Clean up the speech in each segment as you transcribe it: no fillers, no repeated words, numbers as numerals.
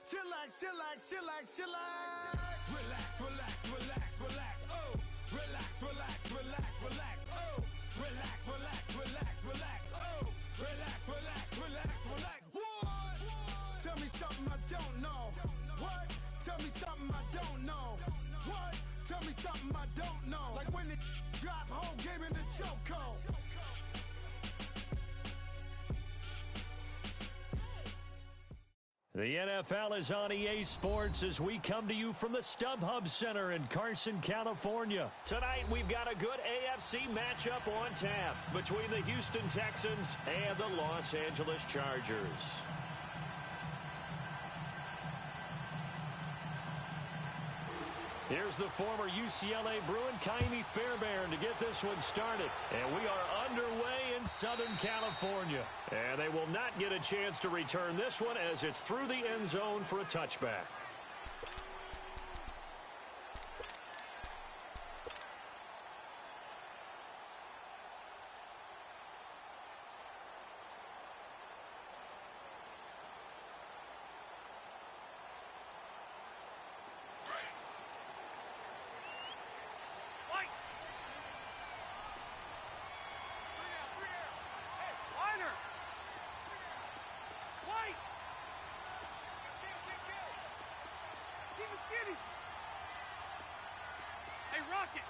Chillax, chillax, chillax, chillax. Relax, relax, relax, relax. Oh, relax, relax, relax, relax. Oh, relax, relax, relax, relax. Oh, relax, relax, relax, relax. What? Tell me something I don't know. What? Tell me something I don't know. What? Tell me something I don't know. Like when it drop, whole game in the chokehold. The NFL is on EA Sports as we come to you from the StubHub Center in Carson, California. Tonight, we've got a good AFC matchup on tap between the Houston Texans and the Los Angeles Chargers. Here's the former UCLA Bruin, Kaimi Fairbairn, to get this one started. And we are underway in Southern California. And they will not get a chance to return this one as it's through the end zone for a touchback. Hey, Rocket!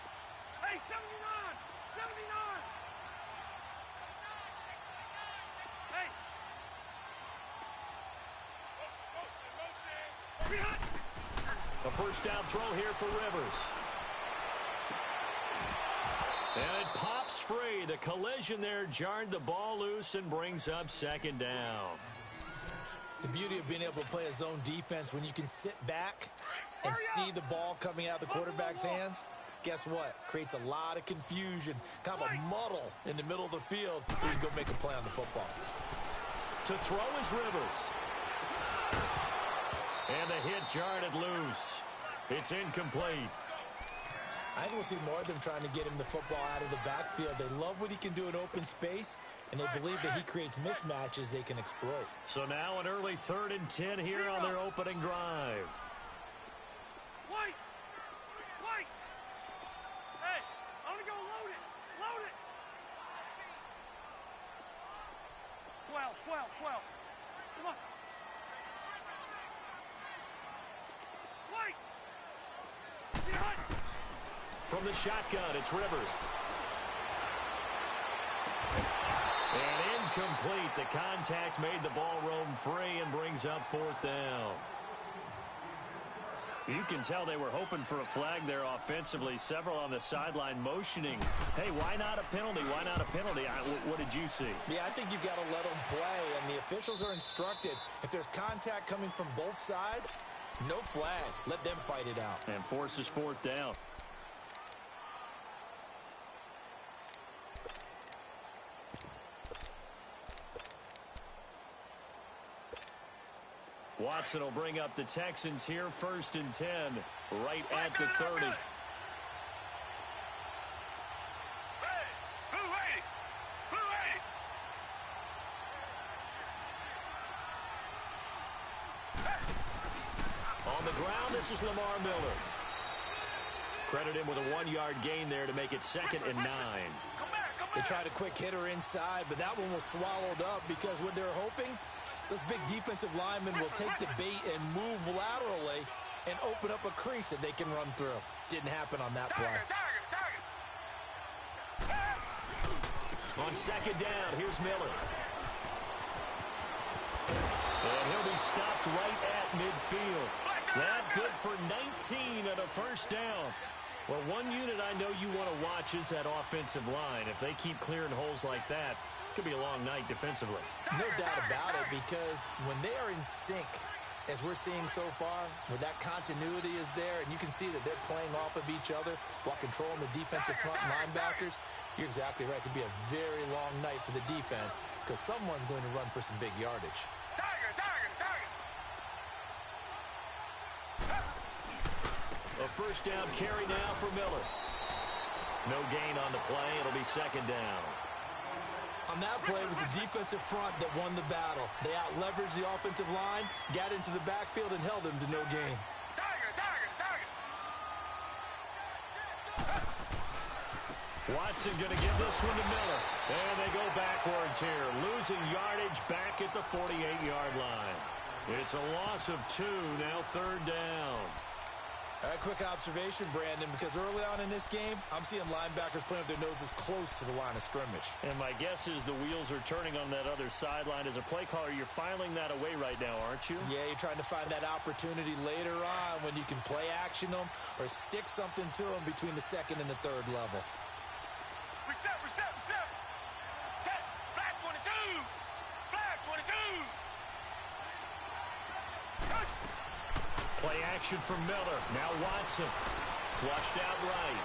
Hey, 79! 79! Hey! A first down throw here for Rivers. And it pops free. The collision there jarred the ball loose and brings up second down. The beauty of being able to play a zone defense when you can sit back and see the ball coming out of the quarterback's hands, guess what? Creates a lot of confusion, kind of a muddle in the middle of the field. You can go make a play on the football. To throw is Rivers. And the hit jarred it loose. It's incomplete. I think we'll see more of them trying to get him the football out of the backfield. They love what he can do in open space, and they believe that he creates mismatches they can exploit. So now an early 3rd and 10 here on their opening drive. White! White! Hey, I want to go load it! Load it! 12, 12, 12. Come on. White! Get hot! From the shotgun, it's Rivers. And incomplete. The contact made the ball roam free and brings up 4th down. You can tell they were hoping for a flag there offensively. Several on the sideline motioning. Hey, why not a penalty? Why not a penalty? What did you see? Yeah, I think you've got to let them play, and the officials are instructed. If there's contact coming from both sides, no flag. Let them fight it out. And forces 4th down. Watson will bring up the Texans here, 1st and 10, right at the 30. On the ground, this is Lamar Miller. Credit him with a 1-yard gain there to make it 2nd and 9. They tried a quick hitter inside, but that one was swallowed up because what they're hoping, those big defensive linemen will take the bait and move laterally and open up a crease that they can run through. Didn't happen on that play. On 2nd down, here's Miller. And he'll be stopped right at midfield. That good for 19 and a 1st down. Well, one unit I know you want to watch is that offensive line. If they keep clearing holes like that, it could be a long night defensively. No doubt about it, because when they are in sync, as we're seeing so far, where that continuity is there, and you can see that they're playing off of each other while controlling the defensive front linebackers, you're exactly right. It could be a very long night for the defense because someone's going to run for some big yardage. A 1st down carry now for Miller. No gain on the play. It'll be 2nd down. On that play, it was the defensive front that won the battle. They out-leveraged the offensive line, got into the backfield, and held them to no gain. Watson going to give this one to Miller. And they go backwards here, losing yardage back at the 48-yard line. It's a loss of 2, now third down. A quick observation, Brandon, because early on in this game, I'm seeing linebackers playing with their noses close to the line of scrimmage. And my guess is the wheels are turning on that other sideline. As a play caller, you're filing that away right now, aren't you? Yeah, you're trying to find that opportunity later on when you can play action them or stick something to them between the second and the third level. Reset. Black 22. Black 22. Play action from Miller. Now Watson. Flushed out right.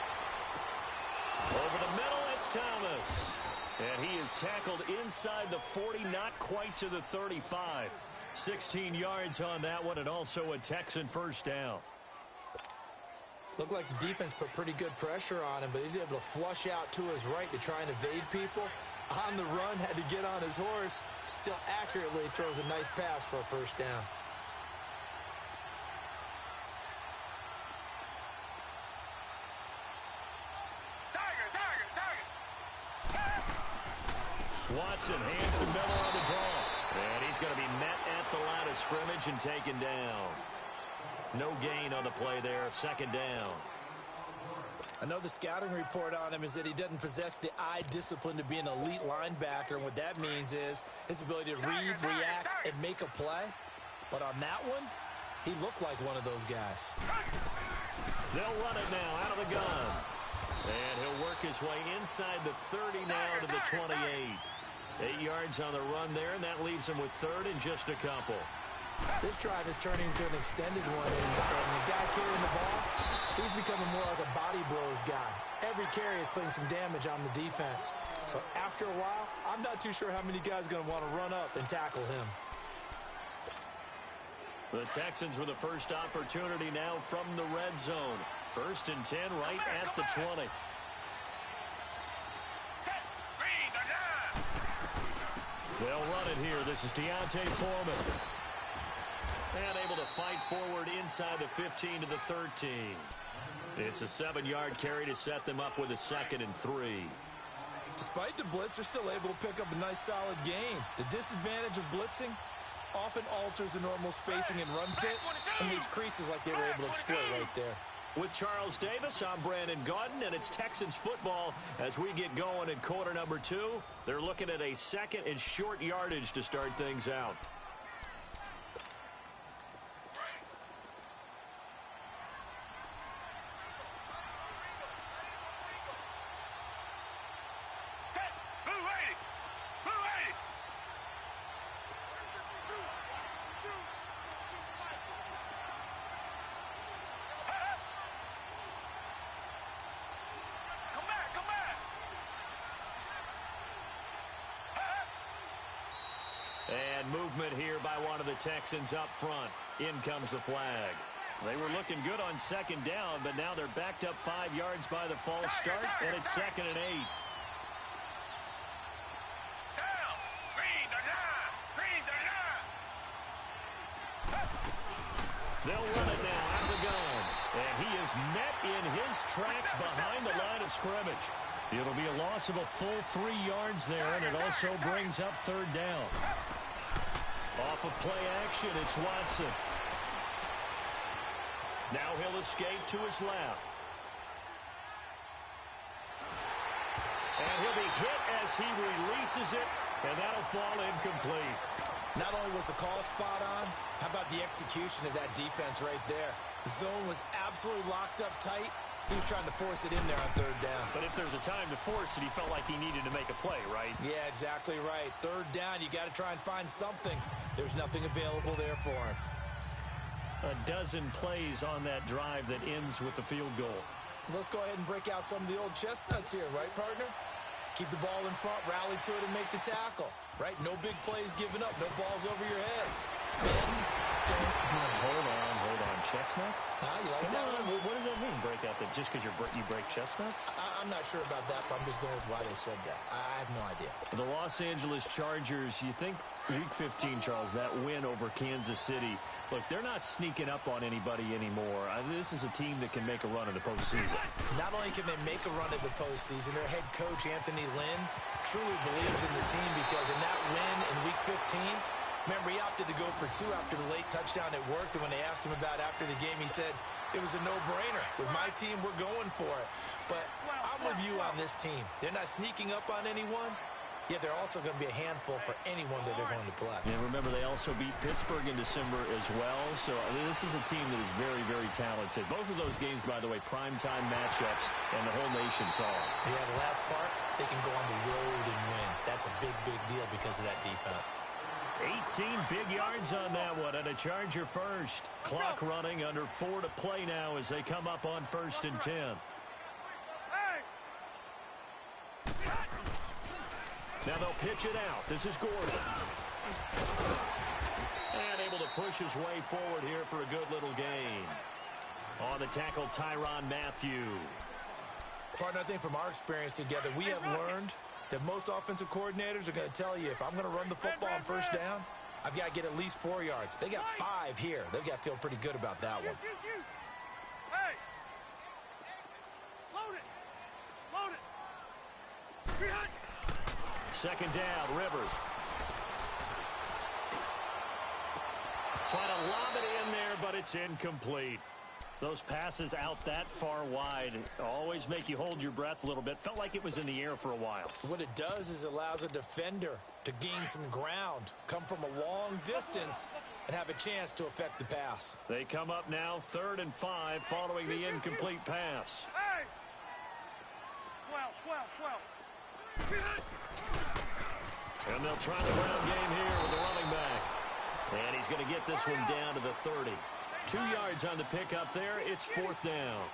Over the middle, it's Thomas. And he is tackled inside the 40, not quite to the 35. 16 yards on that one, and also a Texan first down. Looked like the defense put pretty good pressure on him, but he's able to flush out to his right to try and evade people. On the run, had to get on his horse. Still accurately throws a nice pass for a first down. Watson hands to Miller on the draw. And he's going to be met at the line of scrimmage and taken down. No gain on the play there, second down. I know the scouting report on him is that he doesn't possess the eye discipline to be an elite linebacker, and what that means is his ability to read, react, and make a play. But on that one, he looked like one of those guys. They'll run it now out of the gun. And he'll work his way inside the 30 now to the 28. 8 yards on the run there, and that leaves him with third and just a couple. This drive is turning into an extended one, and the guy carrying the ball, he's becoming more like a body blows guy. Every carry is putting some damage on the defense. So after a while, I'm not too sure how many guys are going to want to run up and tackle him. The Texans with the first opportunity now from the red zone. 1st and 10 right at the 20. They'll run it here. This is Deontay Foreman. And able to fight forward inside the 15 to the 13. It's a 7-yard carry to set them up with a 2nd and 3. Despite the blitz, they're still able to pick up a nice solid gain. The disadvantage of blitzing often alters the normal spacing and run fits and leaves creases like they were able to exploit right there. With Charles Davis, I'm Brandon Gaudin, and it's Texans football as we get going in quarter number 2. They're looking at a 2nd and short yardage to start things out. And movement here by one of the Texans up front. In comes the flag. They were looking good on 2nd down, but now they're backed up 5 yards by the false start, and it's 2nd and 8. They'll run it now out of the gun. And he is met in his tracks behind the line of scrimmage. It'll be a loss of a full 3 yards there, and it also brings up 3rd down. Off of play action, it's Watson. Now he'll escape to his left. And he'll be hit as he releases it, and that'll fall incomplete. Not only was the call spot on, how about the execution of that defense right there? The zone was absolutely locked up tight. He was trying to force it in there on 3rd down. But if there's a time to force it, he felt like he needed to make a play, right? Yeah, exactly right. 3rd down, you got to try and find something. There's nothing available there for him. A dozen plays on that drive that ends with the field goal. Let's go ahead and break out some of the old chestnuts here, right, partner? Keep the ball in front, rally to it, and make the tackle. Right? No big plays given up, no balls over your head. Then, don't blink. Hold on. chestnuts? You like that one? What does that mean, break out the, just because you break chestnuts? I'm not sure about that, but I'm just going with why they said that. I have no idea. The Los Angeles Chargers, you think Week 15, Charles, that win over Kansas City, look, they're not sneaking up on anybody anymore. This is a team that can make a run in the postseason. Not only can they make a run in the postseason, their head coach, Anthony Lynn, truly believes in the team because in that win in Week 15, remember, he opted to go for 2 after the late touchdown. It worked, and when they asked him about after the game, he said, it was a no-brainer. With my team, we're going for it. But I'm with you on this team. They're not sneaking up on anyone, yet they're also going to be a handful for anyone that they're going to play. And remember, they also beat Pittsburgh in December as well. So this is a team that is very, very talented. Both of those games, by the way, primetime matchups, and the whole nation saw it. Yeah, the last part, they can go on the road and win. That's a big, big deal because of that defense. 18 big yards on that one, and a Charger first. Clock running, under 4 to play now as they come up on 1st and 10. Now they'll pitch it out. This is Gordon. And able to push his way forward here for a good little gain. On the tackle, Tyrann Mathieu. Partner, I think from our experience together, we have learned that most offensive coordinators are going to tell you, if I'm going to run the football on first down, I've got to get at least 4 yards. They got 5 here. They've got to feel pretty good about that one. Hey! Load it! Load it! Behind! Second down, Rivers. Trying to lob it in there, but it's incomplete. Those passes out that far wide always make you hold your breath a little bit. Felt like it was in the air for a while. What it does is it allows a defender to gain some ground, come from a long distance, and have a chance to affect the pass. They come up now 3rd and 5 following the incomplete pass. Hey! 12. And they'll try the ground game here with the running back. And he's going to get this one down to the 30. 2 yards on the pickup there. It's 4th down.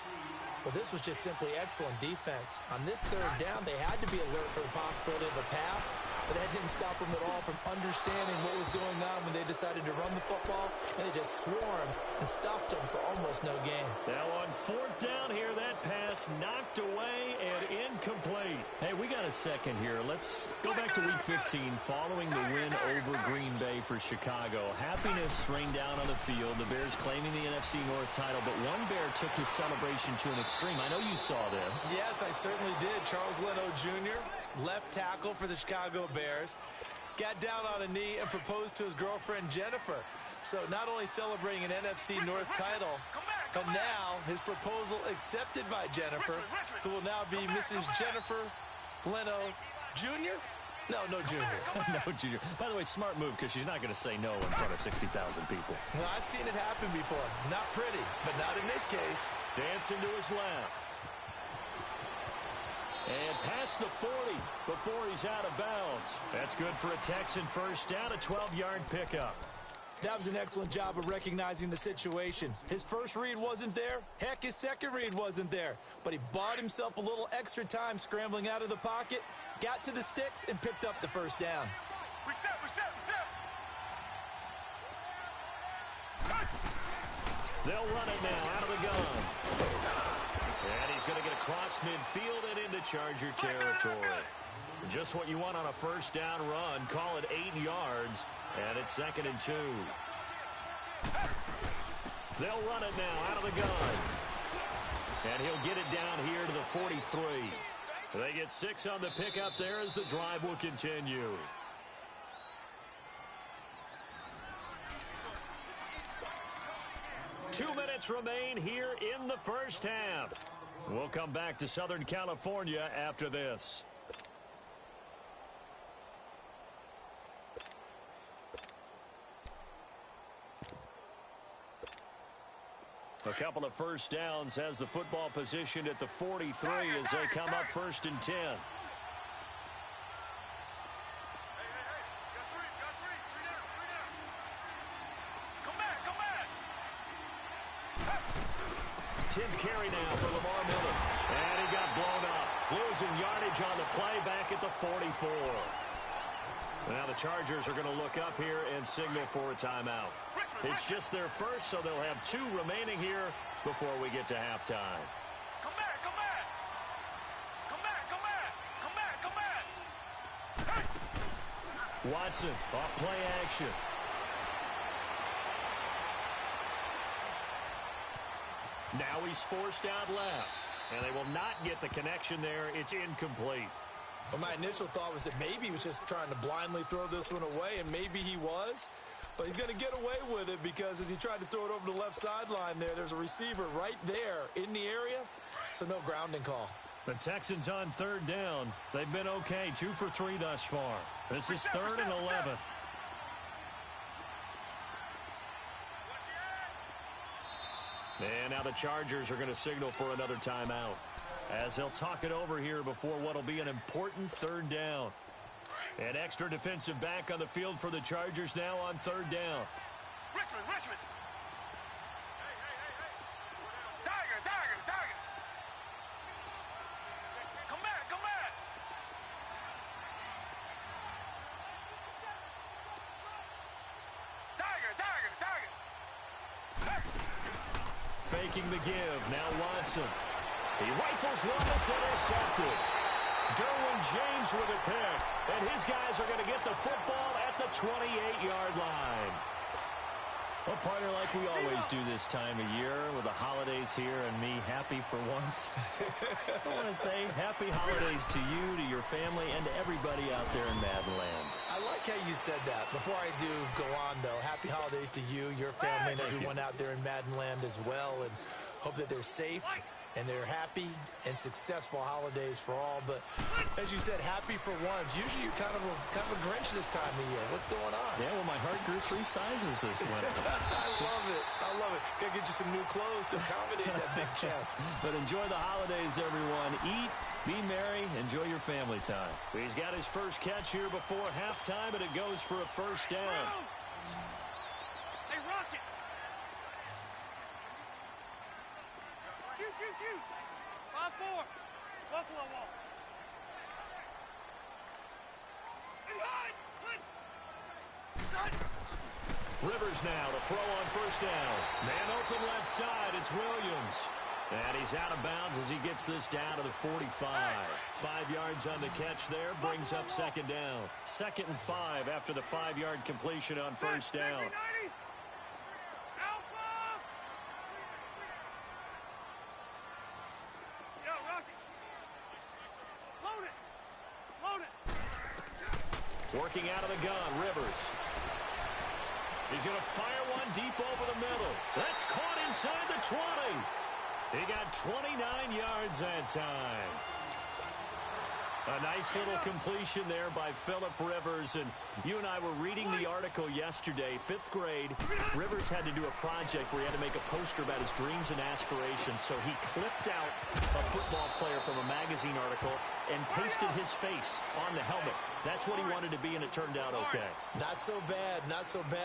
Well, this was just simply excellent defense. On this 3rd down, they had to be alert for the possibility of a pass, but that didn't stop them at all from understanding what was going on when they decided to run the football, and they just swarmed and stopped them for almost no gain. Now on 4th down here, that pass knocked away and incomplete. Hey, we got a second here. Let's go back to Week 15 following the win over Green Bay for Chicago. Happiness rained down on the field. The Bears claiming the NFC North title, but one Bear took his celebration to an extreme. I know you saw this. Yes, I certainly did. Charles Leno Jr., left tackle for the Chicago Bears, got down on a knee and proposed to his girlfriend Jennifer. So not only celebrating an NFC North title, but now his proposal accepted by Jennifer, who will now be Mrs. Jennifer Leno Jr.? No junior. No junior. By the way, smart move, because she's not going to say no in front of 60,000 people. Well, I've seen it happen before. Not pretty, but not in this case. Dancing to his left. And past the 40 before he's out of bounds. That's good for a Texan first down, a 12-yard pickup. That was an excellent job of recognizing the situation. His first read wasn't there. Heck, his second read wasn't there. But he bought himself a little extra time scrambling out of the pocket, got to the sticks, and picked up the first down. Reset. They'll run it now out of the gun. And he's going to get across midfield and into Charger territory. Just what you want on a first down run. Call it 8 yards. And it's 2nd and 2. They'll run it now out of the gun. And he'll get it down here to the 43. They get 6 on the pickup there as the drive will continue. Two minutes remain here in the first half. We'll come back to Southern California after this. A couple of first downs has the football positioned at the 43 as they come up 1st and 10. Tenth carry now for Lamar Miller. And he got blown up. Losing yardage on the play back at the 44. Now the Chargers are going to look up here and signal for a timeout. It's just their first, so they'll have 2 remaining here before we get to halftime. Come back, come back. Come back, come back. Come back, come back. Hey! Watson, off play action. Now he's forced out left, and they will not get the connection there. It's incomplete. Well, my initial thought was that maybe he was just trying to blindly throw this one away, and maybe he was. But he's going to get away with it because as he tried to throw it over the left sideline there's a receiver right there in the area, so no grounding call. The Texans on 3rd down. They've been okay, 2 for 3 thus far. This is 3rd and 11. And now the Chargers are going to signal for another timeout, as they'll talk it over here before what will be an important 3rd down. An extra defensive back on the field for the Chargers now on 3rd down. Richmond. Tiger. Come back. Tiger. Faking the give. Now Watson. He rifles one. It's intercepted. Derwin James with a pick. And his guys are going to get the football at the 28-yard line. Well, partner, like we always do this time of year with the holidays here and me happy for once. I want to say happy holidays to you, to your family, and to everybody out there in Madden Land. I like how you said that. Before I do go on, though, happy holidays to you, your family, and everyone out there in Madden Land as well. And hope that they're safe and they're happy and successful holidays for all. But as you said, happy for once. Usually you're kind of a Grinch this time of year. What's going on? Yeah, well, my heart grew 3 sizes this winter. I love it. Gotta get you some new clothes to accommodate that big chest. But enjoy the holidays, everyone. Eat, be merry, enjoy your family time. He's got his first catch here before halftime, and it goes for a 1st down. Hey, Rocket. Shoot. 5-4. Buffalo wall. Rivers now to throw on 1st down. Man open left side. It's Williams. And he's out of bounds as he gets this down to the 45. 5 yards on the catch there. Brings up 2nd down. 2nd and 5 after the 5-yard completion on 1st down. Working out of the gun, Rivers. He's going to fire one deep over the middle. That's caught inside the 20. He got 29 yards that time. A nice little completion there by Phillip Rivers. And you and I were reading the article yesterday, 5th grade. Rivers had to do a project where he had to make a poster about his dreams and aspirations. So he clipped out a football player from a magazine article and pasted his face on the helmet. That's what he wanted to be, and it turned out okay. Not so bad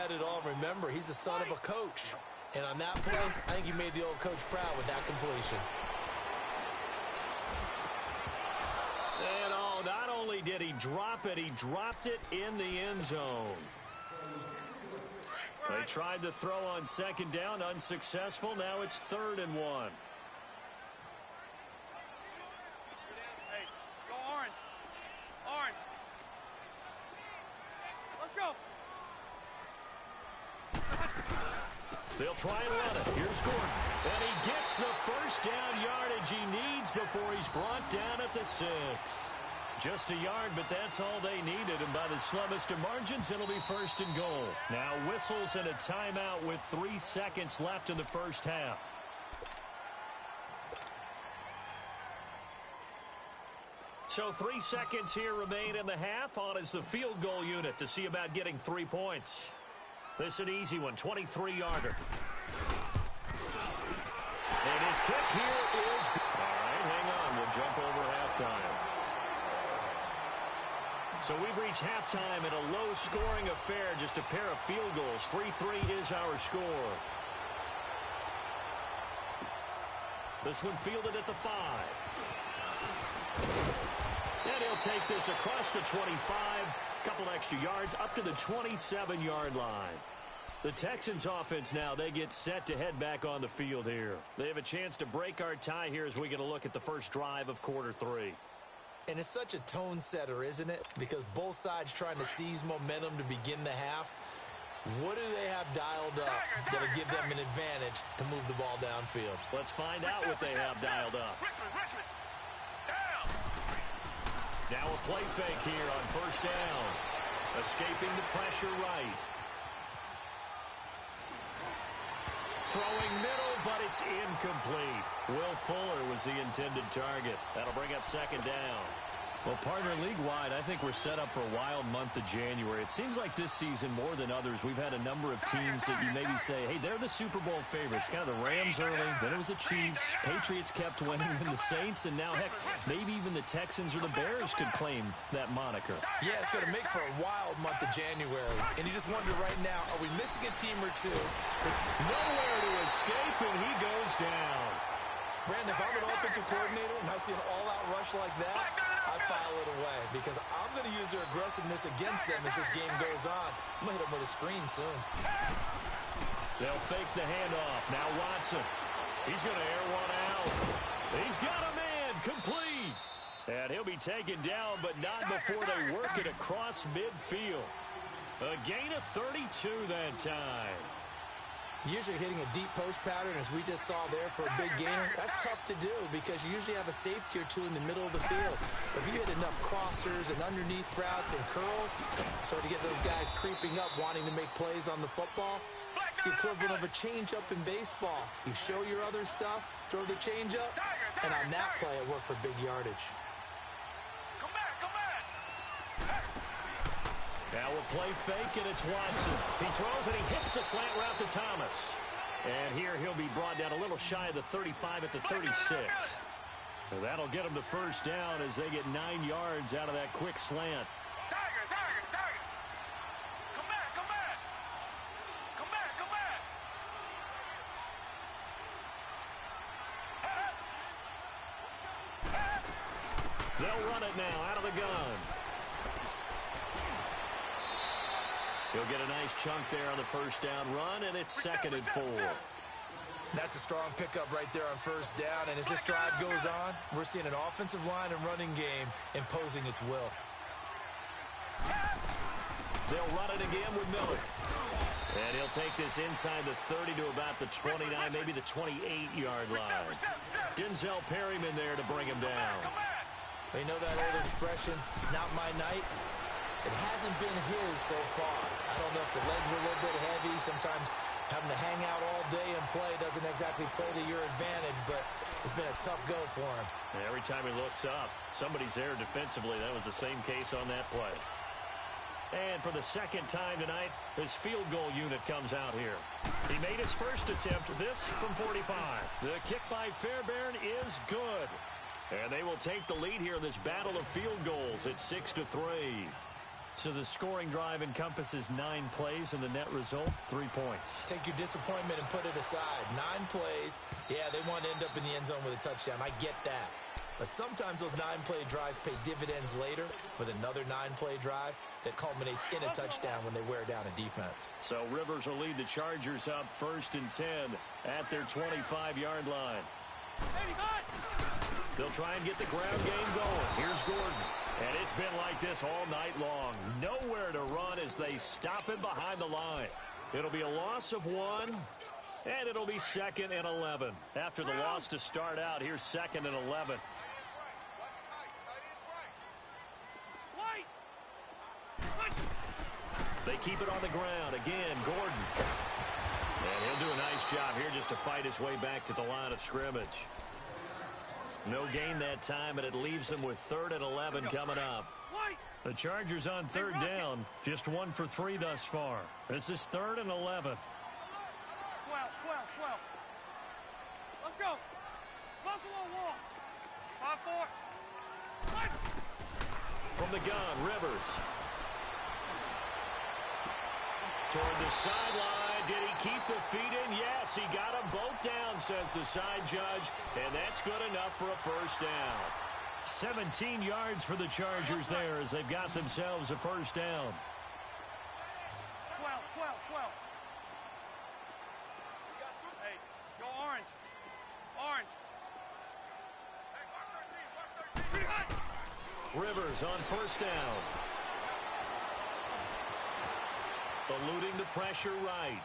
at all. Remember, he's the son of a coach. And on that play, I think he made the old coach proud with that completion. And not only did he drop it, he dropped it in the end zone. They tried to throw on 2nd down, unsuccessful. Now it's 3rd and 1. Hey, go orange. Let's go. They'll try and run it. Here's Gordon. And he gets the 1st down yardage he needs before he's brought down at the 6. Just a yard, but that's all they needed. And by the slimmest of margins, it'll be 1st and goal. Now whistles and a timeout with 3 seconds left in the 1st half. So 3 seconds here remain in the half. On is the field goal unit to see about getting 3 points. This is an easy one, 23-yarder. And his kick here is good. All right, hang on. We'll jump over halftime. So we've reached halftime in a low-scoring affair, just a pair of field goals. 3-3 is our score. This one fielded at the 5. And he'll take this across the 25. Couple extra yards up to the 27-yard line. The Texans offense now, they get set to head back on the field here. They have a chance to break our tie here as we get a look at the first drive of quarter 3. And it's such a tone setter, isn't it? Because both sides trying to seize momentum to begin the half. What do they have dialed up that'll give them an advantage to move the ball downfield? Let's find out what they have dialed up. Richmond, down. Now a play fake here on first down. Escaping the pressure right. Throwing middle, but it's incomplete. Will Fuller was the intended target. That'll bring up second down. Well, partner, league-wide, I think we're set up for a wild month of January. It seems like this season, more than others, we've had a number of teams that you maybe say, hey, they're the Super Bowl favorites. Kind of the Rams early, then it was the Chiefs. Patriots kept winning, and the Saints, and now, heck, maybe even the Texans or the Bears could claim that moniker. Yeah, it's going to make for a wild month of January. And you just wonder right now, are we missing a team or two? Nowhere to escape, and he goes down. Brandon, if I'm an offensive coordinator and I see an all-out rush like that, I file it away because I'm going to use their aggressiveness against them as this game goes on. I'm going to hit them with a screen soon. They'll fake the handoff. Now Watson. He's going to air one out. He's got a man complete. And he'll be taken down, but not before they work it across midfield. A gain of 32 that time. Usually hitting a deep post pattern, as we just saw there for a big gainer, that's tough to do because you usually have a safety or two in the middle of the field. But if you hit enough crossers and underneath routes and curls, start to get those guys creeping up, wanting to make plays on the football. It's the equivalent of a change-up in baseball. You show your other stuff, throw the change-up, and on that play, it worked for big yardage. Come back. Now a play fake, and it's Watson. He throws, and he hits the slant route to Thomas. And here he'll be brought down a little shy of the 35 at the 36. So that'll get him to first down as they get 9 yards out of that quick slant. Tiger. Come back. They'll run it now out of the gun. He'll get a nice chunk there on the first down run, and it's 2nd and 4. That's a strong pickup right there on first down, and as this drive goes on, we're seeing an offensive line and running game imposing its will. They'll run it again with Miller. And he'll take this inside the 30 to about the 29, maybe the 28-yard line. Denzel Perryman there to bring him down. They know that old expression, it's not my night. It hasn't been his so far. I don't know if the legs are a little bit heavy. Sometimes having to hang out all day and play doesn't exactly play to your advantage, but it's been a tough go for him. And every time he looks up, somebody's there defensively. That was the same case on that play. And for the second time tonight, his field goal unit comes out here. He made his first attempt, this from 45. The kick by Fairbairn is good. And they will take the lead here in this battle of field goals at 6-3. So the scoring drive encompasses 9 plays, and the net result, 3 points. Take your disappointment and put it aside. 9 plays. Yeah, they want to end up in the end zone with a touchdown. I get that. But sometimes those 9-play drives pay dividends later with another 9-play drive that culminates in a touchdown when they wear down a defense. So Rivers will lead the Chargers up 1st and 10 at their 25-yard line. They'll try and get the ground game going. Here's Gordon. And it's been like this all night long. Nowhere to run as they stop him behind the line. It'll be a loss of 1, and it'll be 2nd and 11. After the loss to start out, here's 2nd and 11. They keep it on the ground. Again, Gordon. And he'll do a nice job here just to fight his way back to the line of scrimmage. No gain that time, and it leaves them with 3rd and 11 coming up. The Chargers on 3rd down, just 1 for 3 thus far. This is 3rd and 11. 12. Let's go. Buffalo wall. 5-4. From the gun, Rivers. Toward the sideline. Did he keep the feet in? Yes, he got them both down, says the side judge. And that's good enough for a first down. 17 yards for the Chargers there as they've got themselves a first down. 12. Rivers on first down. Eluding the pressure right.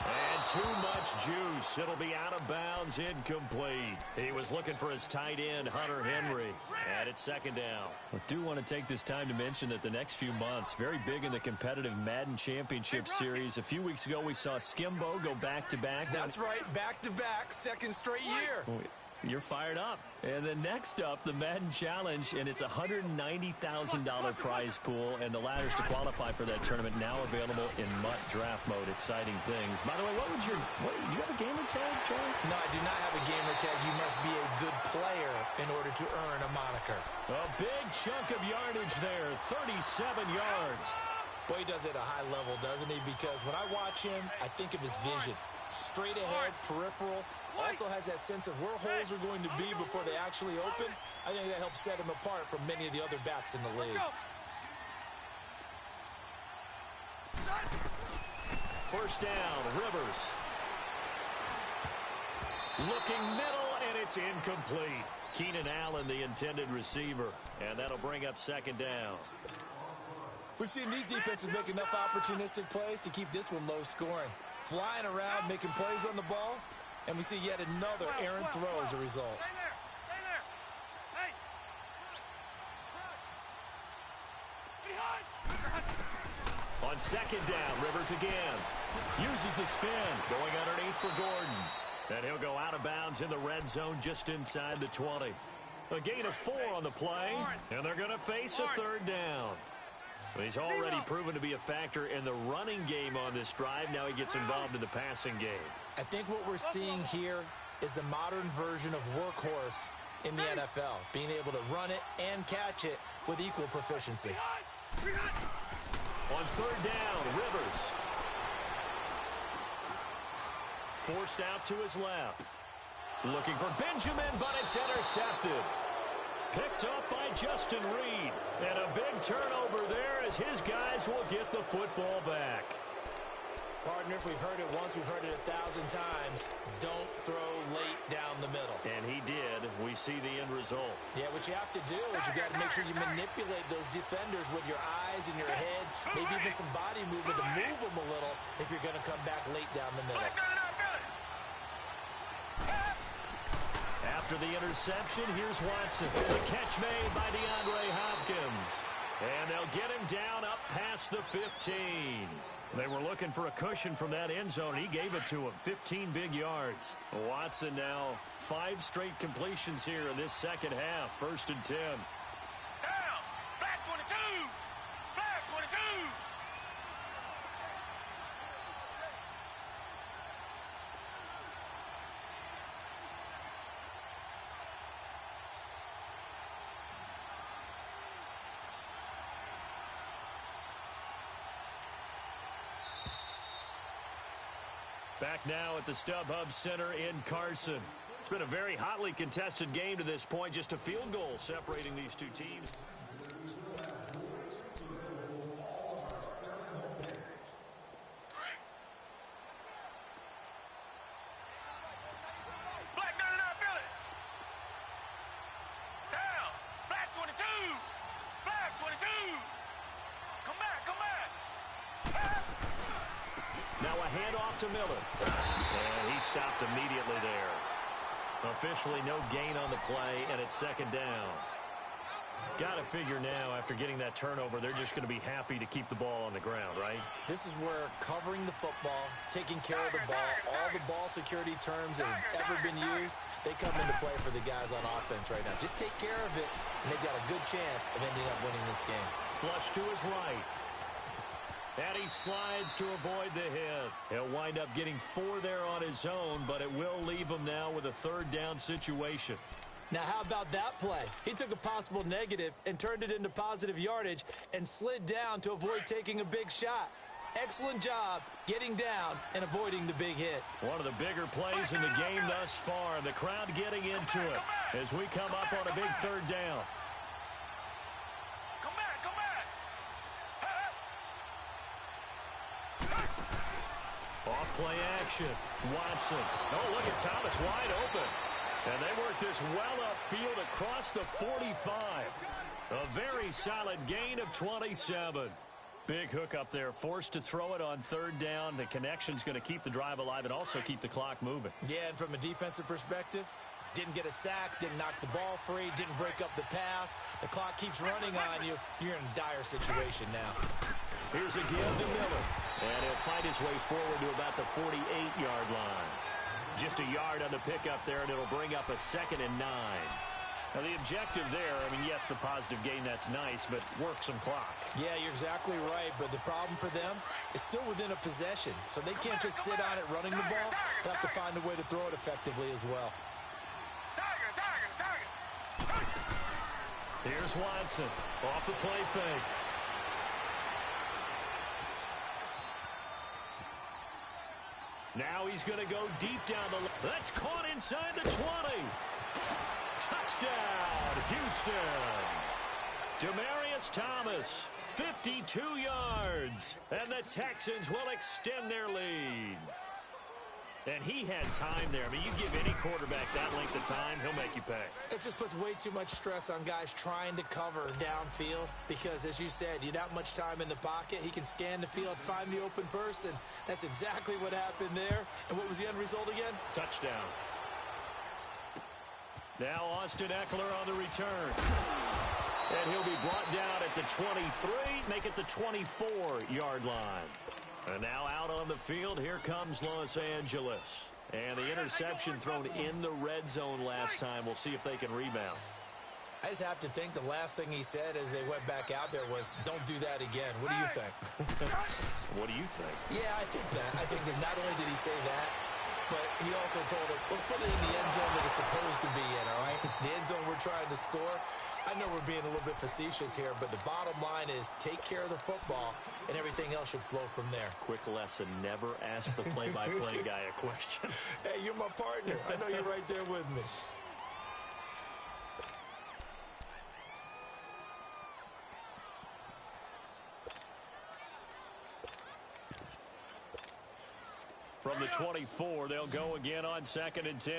And too much juice. It'll be out of bounds, incomplete. He was looking for his tight end, Hunter Henry. And it's second down. I do want to take this time to mention that the next few months, very big in the competitive Madden Championship Series. A few weeks ago, we saw Skimbo go back-to-back. That's right, back-to-back, second straight year. You're fired up. And then next up, the Madden Challenge, and it's a $190,000 prize pool, and the ladders to qualify for that tournament now available in MUT draft mode. Exciting things. By the way, you have a gamer tag, Joe? No, I do not have a gamer tag. You must be a good player in order to earn a moniker. A big chunk of yardage there, 37 yards. Boy, he does it at a high level, doesn't he? Because when I watch him, I think of his vision. Straight ahead, peripheral. Also has that sense of where holes are going to be before they actually open. I think that helps set him apart from many of the other backs in the league. First down, Rivers. Looking middle, and it's incomplete. Keenan Allen, the intended receiver. And that'll bring up second down. We've seen these defenses make enough opportunistic plays to keep this one low scoring. Flying around, making plays on the ball, and we see yet another errant throw as a result. On second down, Rivers again. Uses the spin, going underneath for Gordon. And he'll go out of bounds in the red zone just inside the 20. A gain of 4 on the play, and they're going to face a third down. He's already proven to be a factor in the running game on this drive. Now he gets involved in the passing game. I think what we're seeing here is the modern version of workhorse in the NFL, being able to run it and catch it with equal proficiency. On third down, Rivers. Forced out to his left. Looking for Benjamin, but it's intercepted. Picked up by Justin Reed. And a big turnover there as his guys will get the football back. Partner, if we've heard it once, we've heard it 1,000 times. Don't throw late down the middle. And he did. We see the end result. Yeah, what you have to do is you got to make sure you manipulate those defenders with your eyes and your head, maybe even some body movement to move them a little if you're going to come back late down the middle. After the interception, here's Watson. The catch made by DeAndre Hopkins. And they'll get him down up past the 15. They were looking for a cushion from that end zone. He gave it to him. 15 big yards. Watson now 5 straight completions here in this second half. 1st and 10. Down. Black 22. Black 22. Back now at the StubHub Center in Carson. It's been a very hotly contested game to this point. Just a field goal separating these two teams. Black 99, Philly. Down. Black 22. Black 22. Come back, come back. Now a handoff to Miller. And he stopped immediately there. Officially no gain on the play, and it's second down. Got to figure now, after getting that turnover, they're just going to be happy to keep the ball on the ground, right? This is where covering the football, taking care of the ball, all the ball security terms that have ever been used, they come into play for the guys on offense right now. Just take care of it, and they've got a good chance of ending up winning this game. Flush to his right. And he slides to avoid the hit. He'll wind up getting 4 there on his own, but it will leave him now with a third down situation. Now, how about that play? He took a possible negative and turned it into positive yardage and slid down to avoid taking a big shot. Excellent job getting down and avoiding the big hit. One of the bigger plays in the game thus far, and the crowd getting into it as we come up on a big third down. Come back, come back. Off play action. Watson. Oh, look at Thomas wide open. And they work this well upfield across the 45. A very solid gain of 27. Big hook up there, forced to throw it on third down. The connection's going to keep the drive alive and also keep the clock moving. Yeah, and from a defensive perspective, didn't get a sack, didn't knock the ball free, didn't break up the pass. The clock keeps running on you. You're in a dire situation now. Here's a give to Miller. And he'll fight his way forward to about the 48-yard line. Just a yard on the pickup there, and it'll bring up a 2nd and 9. Now, the objective there, I mean, yes, the positive gain, that's nice, but work some clock. Yeah, you're exactly right, but the problem for them is still within a possession, so they can't just sit on it running the ball. They'll have to find a way to throw it effectively as well. Here's Watson off the play fake. Now he's going to go deep down the line. That's caught inside the 20. Touchdown, Houston. Demaryius Thomas, 52 yards. And the Texans will extend their lead. And he had time there. I mean, you give any quarterback that length of time, he'll make you pay. It just puts way too much stress on guys trying to cover downfield because, as you said, you don't much time in the pocket. He can scan the field, find the open person. That's exactly what happened there. And what was the end result again? Touchdown. Now Austin Eckler on the return. And he'll be brought down at the 23, make it the 24-yard line. And now out on the field, here comes Los Angeles. And the interception thrown in the red zone last time. We'll see if they can rebound. I just have to think the last thing he said as they went back out there was, don't do that again. What do you think? What do you think? Yeah, I think that. I think that not only did he say that, but he also told him, let's put it in the end zone that it's supposed to be in, all right? The end zone we're trying to score. I know we're being a little bit facetious here, but the bottom line is take care of the football, and everything else should flow from there. Quick lesson, never ask the play-by-play guy a question. Hey, you're my partner. I know you're right there with me. From the 24, they'll go again on 2nd and 10.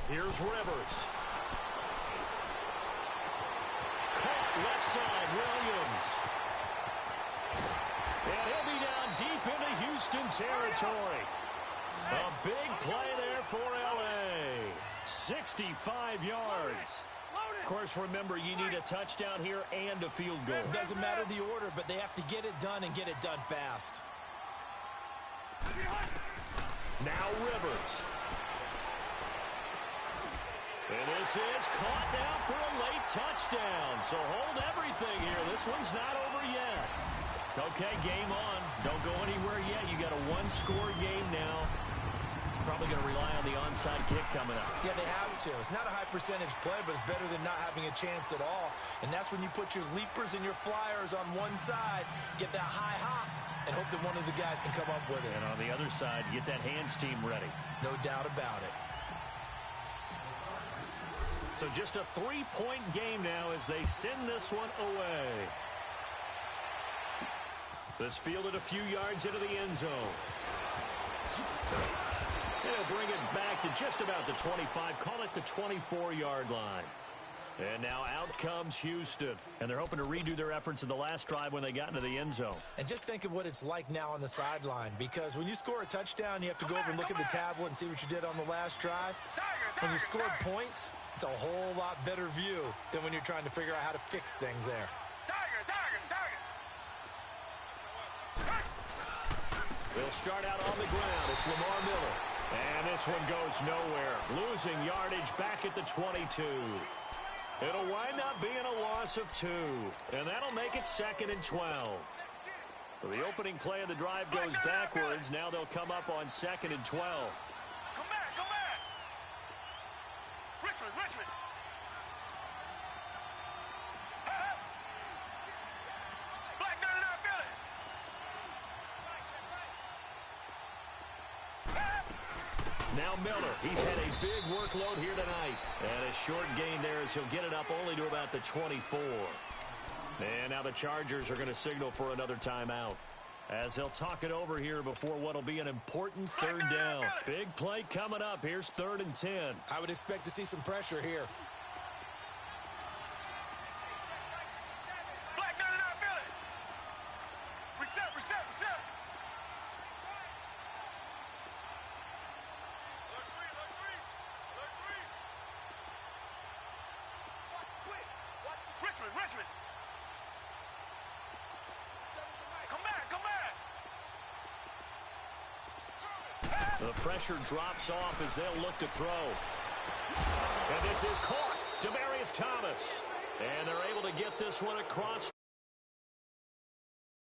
Here's Rivers. Caught left side, Williams. And he'll be down deep into Houston territory. A big play there for L.A. 65 yards. Of course, remember, you need a touchdown here and a field goal. Doesn't matter the order, but they have to get it done and get it done fast. Now Rivers. And this is caught now for a late touchdown. So hold everything here. This one's not over yet. Okay, game on. Don't go anywhere yet. You got a one-score game now. Probably going to rely on the onside kick coming up. Yeah, they have to. It's not a high percentage play, but it's better than not having a chance at all. And that's when you put your leapers and your flyers on one side, get that high hop, and hope that one of the guys can come up with it. And on the other side, get that hands team ready. No doubt about it. So just a 3-point game now as they send this one away. This fielded a few yards into the end zone. They'll bring it back to just about the 25. Call it the 24-yard line. And now out comes Houston. And they're hoping to redo their efforts in the last drive when they got into the end zone. And just think of what it's like now on the sideline. Because when you score a touchdown, you have to go over and look at the tablet and see what you did on the last drive. When you scored points, it's a whole lot better view than when you're trying to figure out how to fix things there. They'll start out on the ground. It's Lamar Miller. And this one goes nowhere. Losing yardage back at the 22. It'll wind up being a loss of 2. And that'll make it 2nd and 12. So the opening play of the drive goes backwards. Now they'll come up on 2nd and 12. Come back, come back. Richmond. Black 99 Philly. Now Miller, he's had a big workload here tonight. And a short gain there as he'll get it up only to about the 24. And now the Chargers are going to signal for another timeout. as he'll talk it over here before what will be an important third down. Big play coming up. Here's 3rd and 10. I would expect to see some pressure here. Black, no, feel it. Reset. Richmond. Come back. The pressure drops off as they'll look to throw. And this is caught. Demaryius Thomas. And they're able to get this one across